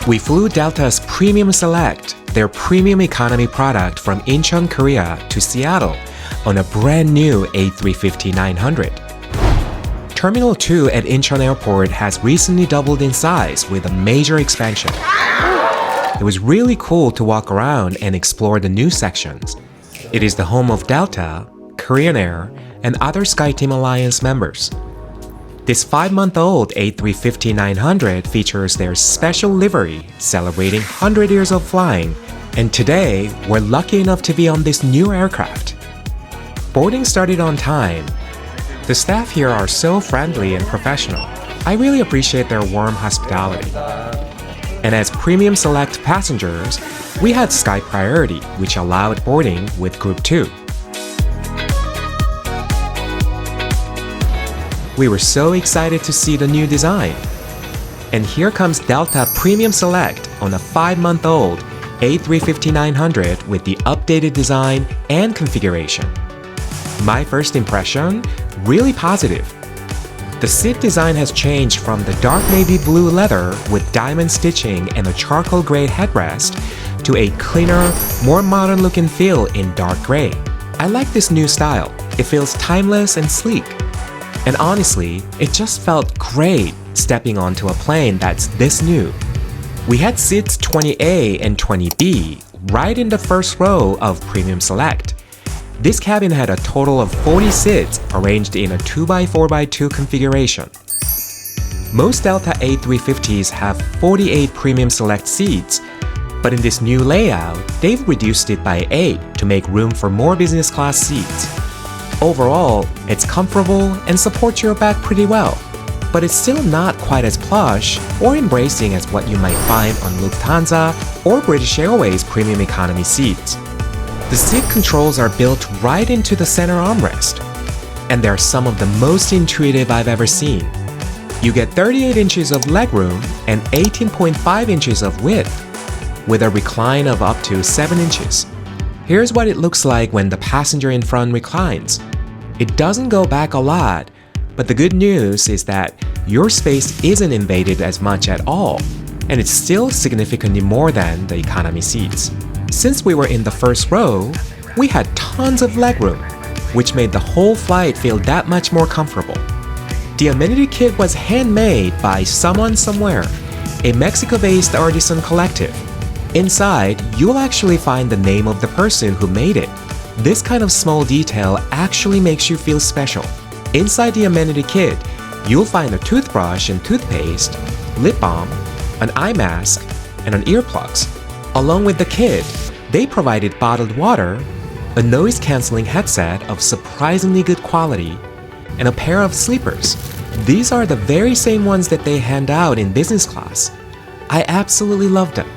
We flew Delta's Premium Select, their premium economy product from Incheon, Korea to Seattle on a brand new A350-900. Terminal 2 at Incheon Airport has recently doubled in size with a major expansion. It was really cool to walk around and explore the new sections. It is the home of Delta, Korean Air, and other SkyTeam Alliance members. This 5-month-old A350-900 features their special livery celebrating 100 years of flying, and today we're lucky enough to be on this new aircraft. Boarding started on time. The staff here are so friendly and professional. I really appreciate their warm hospitality. And as Premium Select passengers, we had Sky Priority, which allowed boarding with Group 2. We were so excited to see the new design. And here comes Delta Premium Select on a 5-month-old A350-900 with the updated design and configuration. My first impression, really positive. The seat design has changed from the dark navy blue leather with diamond stitching and a charcoal gray headrest to a cleaner, more modern look and feel in dark gray. I like this new style. It feels timeless and sleek. And honestly, it just felt great stepping onto a plane that's this new. We had seats 20A and 20B right in the first row of Premium Select. This cabin had a total of 40 seats arranged in a 2x4x2 configuration. Most Delta A350s have 48 Premium Select seats, but in this new layout, they've reduced it by 8 to make room for more business class seats. Overall, it's comfortable and supports your back pretty well, but it's still not quite as plush or embracing as what you might find on Lufthansa or British Airways premium economy seats. The seat controls are built right into the center armrest, and they're some of the most intuitive I've ever seen. You get 38 inches of legroom and 18.5 inches of width, with a recline of up to 7 inches. Here's what it looks like when the passenger in front reclines. It doesn't go back a lot, but the good news is that your space isn't invaded as much at all, and it's still significantly more than the economy seats. Since we were in the first row, we had tons of legroom, which made the whole flight feel that much more comfortable. The Amenity kit was handmade by someone somewhere, a Mexico-based artisan collective. Inside, you'll actually find the name of the person who made it. This kind of small detail actually makes you feel special. Inside the Amenity kit, you'll find a toothbrush and toothpaste, lip balm, an eye mask, and an earplugs. Along with the kit, they provided bottled water, a noise-canceling headset of surprisingly good quality, and a pair of sleepers. These are the very same ones that they hand out in business class. I absolutely loved them.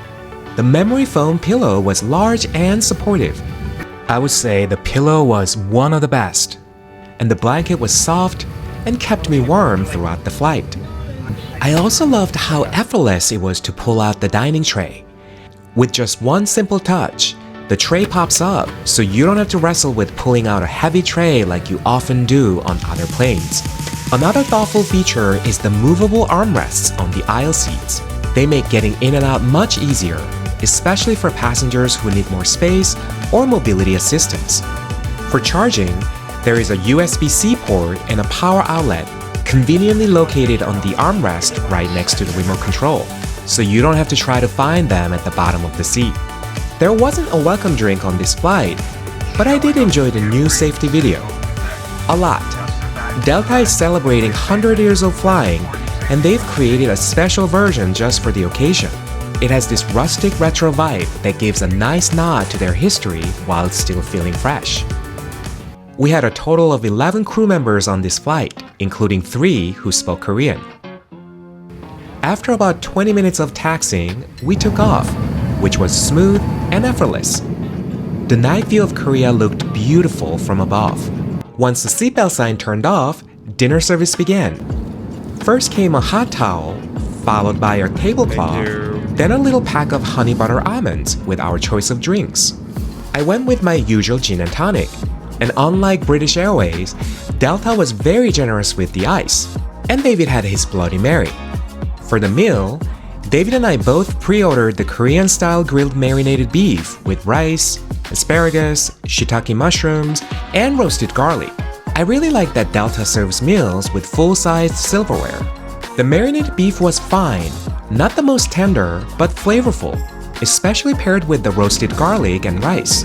The memory foam pillow was large and supportive. I would say the pillow was one of the best, and the blanket was soft and kept me warm throughout the flight. I also loved how effortless it was to pull out the dining tray. With just one simple touch, the tray pops up so you don't have to wrestle with pulling out a heavy tray like you often do on other planes. Another thoughtful feature is the movable armrests on the aisle seats. They make getting in and out much easier, especially for passengers who need more space or mobility assistance. For charging, there is a USB-C port and a power outlet conveniently located on the armrest right next to the remote control, so you don't have to try to find them at the bottom of the seat. There wasn't a welcome drink on this flight, but I did enjoy the new safety video. A lot. Delta is celebrating 100 years of flying, and they've created a special version just for the occasion. It has this rustic retro vibe that gives a nice nod to their history while still feeling fresh. We had a total of 11 crew members on this flight, including 3 who spoke Korean. After about 20 minutes of taxiing, we took off, which was smooth and effortless. The night view of Korea looked beautiful from above. Once the seatbelt sign turned off, dinner service began. First came a hot towel, followed by our tablecloth, then a little pack of honey butter almonds with our choice of drinks. I went with my usual gin and tonic, and unlike British Airways, Delta was very generous with the ice, and David had his Bloody Mary. For the meal, David and I both pre-ordered the Korean-style grilled marinated beef with rice, asparagus, shiitake mushrooms, and roasted garlic. I really like that Delta serves meals with full-sized silverware. The marinated beef was fine, not the most tender, but flavorful, especially paired with the roasted garlic and rice.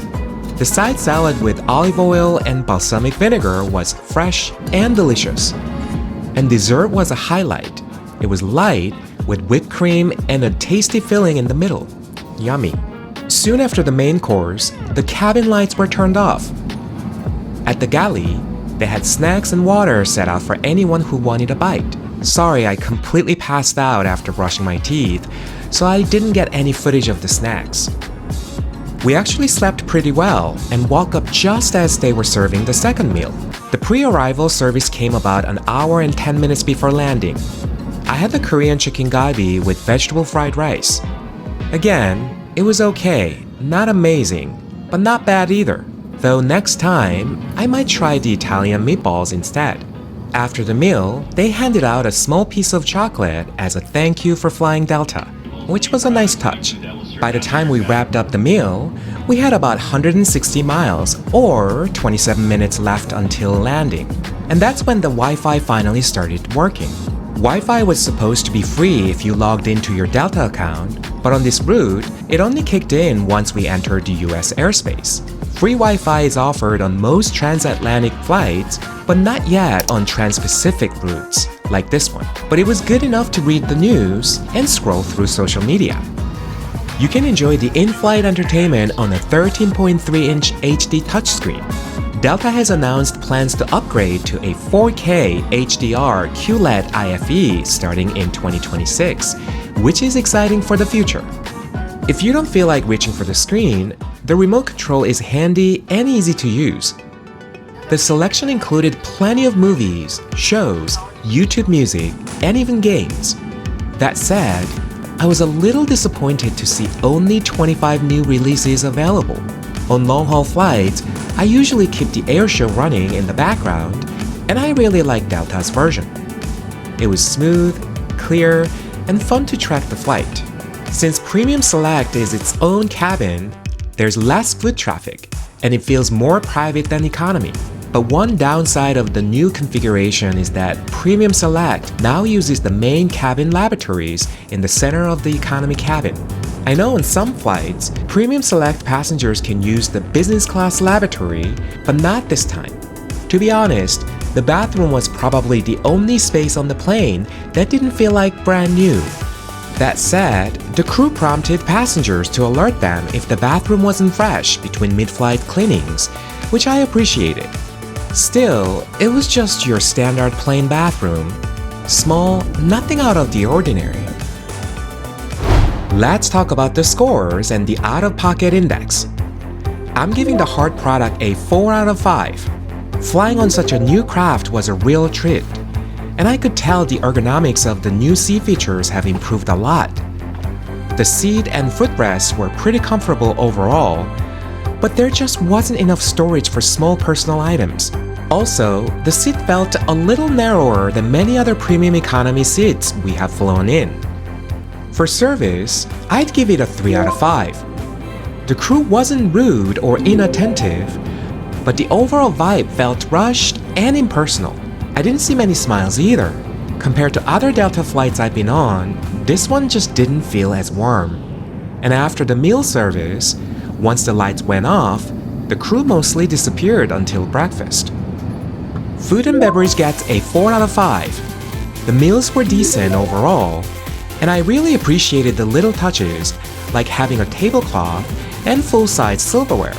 The side salad with olive oil and balsamic vinegar was fresh and delicious. And dessert was a highlight. It was light, with whipped cream and a tasty filling in the middle. Yummy. Soon after the main course, the cabin lights were turned off. At the galley, they had snacks and water set out for anyone who wanted a bite. Sorry, I completely passed out after brushing my teeth, so I didn't get any footage of the snacks. We actually slept pretty well and woke up just as they were serving the second meal. The pre-arrival service came about an hour and 10 minutes before landing. I had the Korean chicken galbi with vegetable fried rice. Again, it was okay, not amazing, but not bad either. Though next time, I might try the Italian meatballs instead. After the meal, they handed out a small piece of chocolate as a thank you for flying Delta, which was a nice touch. By the time we wrapped up the meal, we had about 160 miles or 27 minutes left until landing. And that's when the Wi-Fi finally started working. Wi-Fi was supposed to be free if you logged into your Delta account, but on this route, it only kicked in once we entered the US airspace. Free Wi-Fi is offered on most transatlantic flights, but not yet on trans-Pacific routes, like this one. But it was good enough to read the news and scroll through social media. You can enjoy the in-flight entertainment on a 13.3-inch HD touchscreen. Delta has announced plans to upgrade to a 4K HDR QLED IFE starting in 2026, which is exciting for the future. If you don't feel like reaching for the screen, the remote control is handy and easy to use. The selection included plenty of movies, shows, YouTube music, and even games. That said, I was a little disappointed to see only 25 new releases available. On long-haul flights, I usually keep the airshow running in the background, and I really like Delta's version. It was smooth, clear, and fun to track the flight. Since Premium Select is its own cabin, there's less foot traffic, and it feels more private than economy. But one downside of the new configuration is that Premium Select now uses the main cabin lavatories in the center of the economy cabin. I know on some flights, Premium Select passengers can use the business class lavatory, but not this time. To be honest, the bathroom was probably the only space on the plane that didn't feel like brand new. That said, the crew prompted passengers to alert them if the bathroom wasn't fresh between mid-flight cleanings, which I appreciated. Still, it was just your standard plane bathroom. Small, nothing out of the ordinary. Let's talk about the scores and the out-of-pocket index. I'm giving the Heart product a 4 out of 5. Flying on such a new craft was a real treat, and I could tell the ergonomics of the new seat features have improved a lot. The seat and footrests were pretty comfortable overall, but there just wasn't enough storage for small personal items. Also, the seat felt a little narrower than many other premium economy seats we have flown in. For service, I'd give it a 3 out of 5. The crew wasn't rude or inattentive, but the overall vibe felt rushed and impersonal. I didn't see many smiles either. Compared to other Delta flights I've been on, this one just didn't feel as warm. And after the meal service, once the lights went off, the crew mostly disappeared until breakfast. Food and beverage gets a 4 out of 5. The meals were decent overall, and I really appreciated the little touches, like having a tablecloth and full-size silverware.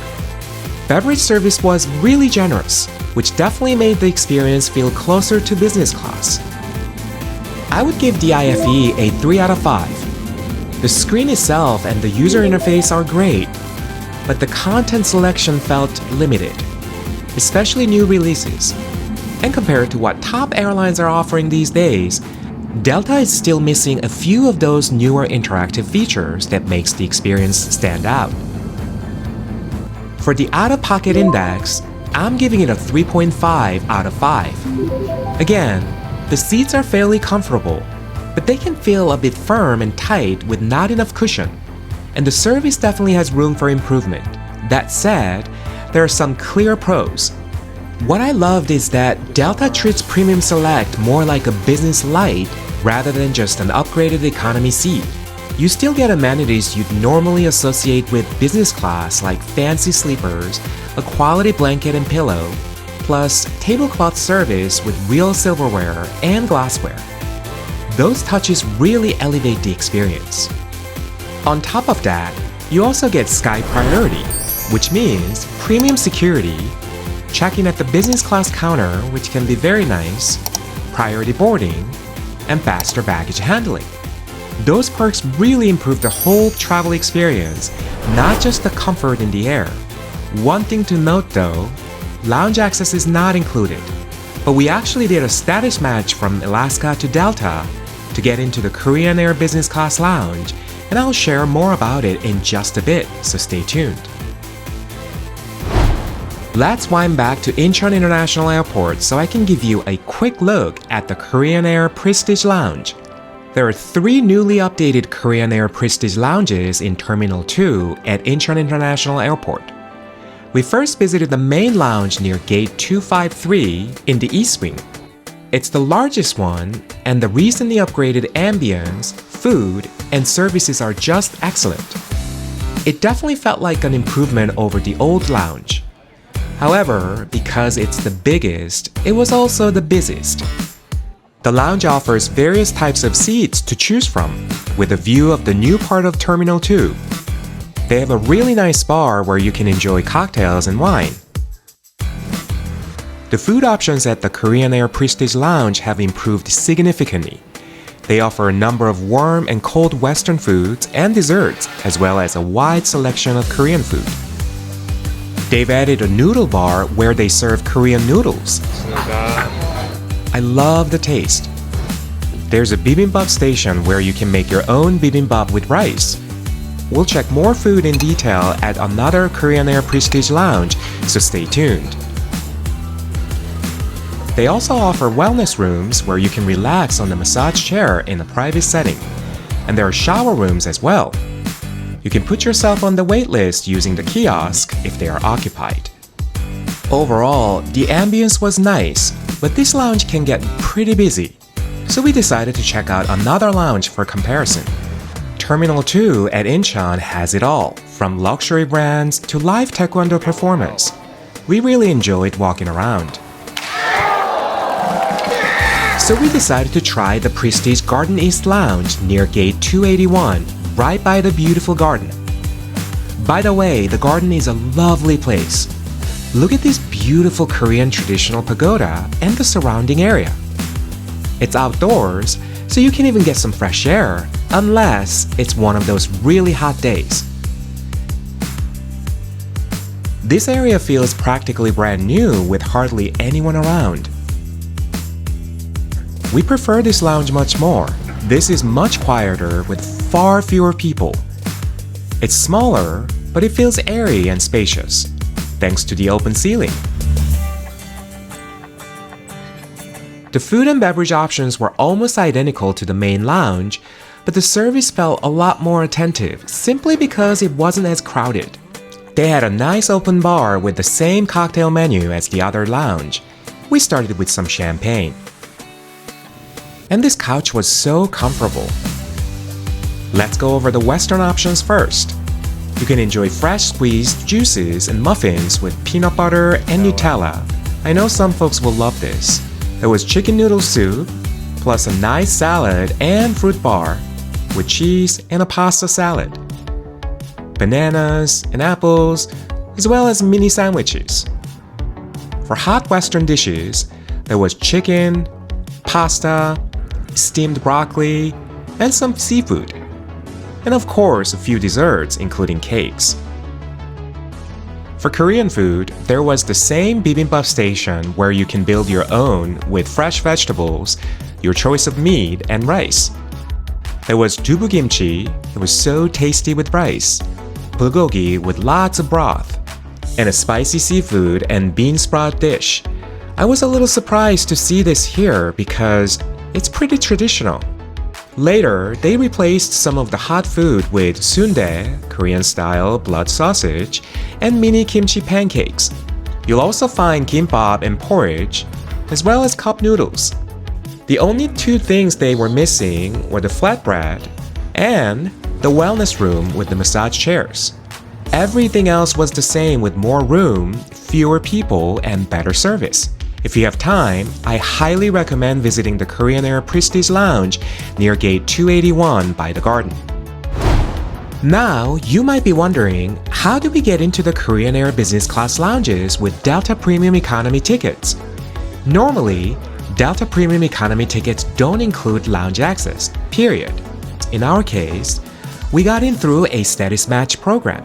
Beverage service was really generous, which definitely made the experience feel closer to business class. I would give the IFE a 3 out of 5. The screen itself and the user interface are great, but the content selection felt limited, especially new releases. And compared to what top airlines are offering these days, Delta is still missing a few of those newer interactive features that makes the experience stand out. For the out-of-pocket index, I'm giving it a 3.5 out of 5. Again, the seats are fairly comfortable, but they can feel a bit firm and tight with not enough cushion. And the service definitely has room for improvement. That said, there are some clear pros. What I loved is that Delta treats Premium Select more like a business light rather than just an upgraded economy seat. You still get amenities you'd normally associate with business class like fancy sleepers, a quality blanket and pillow, plus tablecloth service with real silverware and glassware. Those touches really elevate the experience. On top of that, you also get Sky Priority, which means premium security, check-in at the business class counter, which can be very nice, priority boarding, and faster baggage handling. Those perks really improve the whole travel experience, not just the comfort in the air. One thing to note though, lounge access is not included, but we actually did a status match from Alaska to Delta to get into the Korean Air Business Class Lounge, and I'll share more about it in just a bit, so stay tuned. Let's wind back to Incheon International Airport so I can give you a quick look at the Korean Air Prestige Lounge. There are 3 newly updated Korean Air Prestige Lounges in Terminal 2 at Incheon International Airport. We first visited the main lounge near Gate 253 in the East Wing. It's the largest one, and the recently upgraded ambience, food, and services are just excellent. It definitely felt like an improvement over the old lounge. However, because it's the biggest, it was also the busiest. The lounge offers various types of seats to choose from, with a view of the new part of Terminal 2. They have a really nice bar where you can enjoy cocktails and wine. The food options at the Korean Air Prestige Lounge have improved significantly. They offer a number of warm and cold Western foods and desserts, as well as a wide selection of Korean food. They've added a noodle bar where they serve Korean noodles. I love the taste. There's a bibimbap station where you can make your own bibimbap with rice. We'll check more food in detail at another Korean Air Prestige Lounge, so stay tuned. They also offer wellness rooms where you can relax on the massage chair in a private setting. And there are shower rooms as well. You can put yourself on the wait list using the kiosk if they are occupied. Overall, the ambience was nice, but this lounge can get pretty busy. So we decided to check out another lounge for comparison. Terminal 2 at Incheon has it all, from luxury brands to live taekwondo performance. We really enjoyed walking around. So we decided to try the Prestige Garden East Lounge near Gate 281, right by the beautiful garden. By the way, the garden is a lovely place. Look at this beautiful Korean traditional pagoda and the surrounding area. It's outdoors, so you can even get some fresh air, unless it's one of those really hot days. This area feels practically brand new with hardly anyone around. We prefer this lounge much more. This is much quieter with far fewer people. It's smaller, but it feels airy and spacious, thanks to the open ceiling. The food and beverage options were almost identical to the main lounge, but the service felt a lot more attentive simply because it wasn't as crowded. They had a nice open bar with the same cocktail menu as the other lounge. We started with some champagne. And this couch was so comfortable. Let's go over the Western options first. You can enjoy fresh squeezed juices and muffins with peanut butter and Nutella. I know some folks will love this. There was chicken noodle soup, plus a nice salad and fruit bar, with cheese and a pasta salad. Bananas and apples, as well as mini sandwiches. For hot Western dishes, there was chicken, pasta, steamed broccoli, and some seafood. And of course, a few desserts, including cakes. For Korean food, there was the same bibimbap station where you can build your own with fresh vegetables, your choice of meat, and rice. There was dubu kimchi, it was so tasty with rice, bulgogi with lots of broth, and a spicy seafood and bean sprout dish. I was a little surprised to see this here because it's pretty traditional. Later, they replaced some of the hot food with sundae, Korean-style blood sausage, and mini kimchi pancakes. You'll also find kimbap and porridge, as well as cup noodles. The only two things they were missing were the flatbread and the wellness room with the massage chairs. Everything else was the same with more room, fewer people, and better service. If you have time, I highly recommend visiting the Korean Air Prestige Lounge near Gate 281 by the garden. Now, you might be wondering, how do we get into the Korean Air business class lounges with Delta Premium Economy tickets? Normally, Delta Premium Economy tickets don't include lounge access, period. In our case, we got in through a status match program.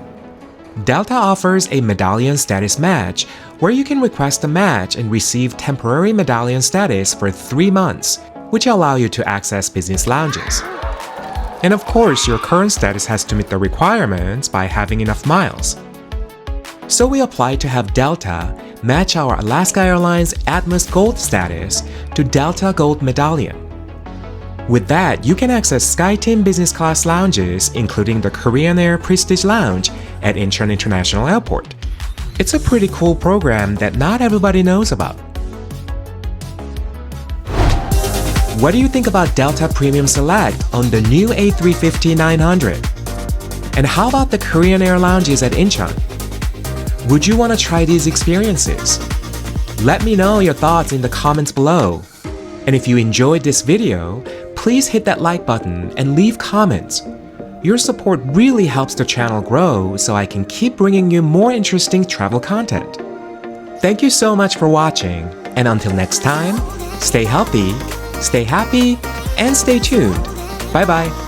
Delta offers a Medallion status match where you can request a match and receive temporary Medallion status for 3 months, which allow you to access business lounges. And of course, your current status has to meet the requirements by having enough miles. So we applied to have Delta match our Alaska Airlines Atmos Gold status to Delta Gold Medallion. With that, you can access SkyTeam business class lounges, including the Korean Air Prestige Lounge at Incheon International Airport. It's a pretty cool program that not everybody knows about. What do you think about Delta Premium Select on the new A350-900? And how about the Korean Air lounges at Incheon? Would you want to try these experiences? Let me know your thoughts in the comments below. And if you enjoyed this video, please hit that like button and leave comments. Your support really helps the channel grow so I can keep bringing you more interesting travel content. Thank you so much for watching, and until next time, stay healthy, stay happy, and stay tuned. Bye bye.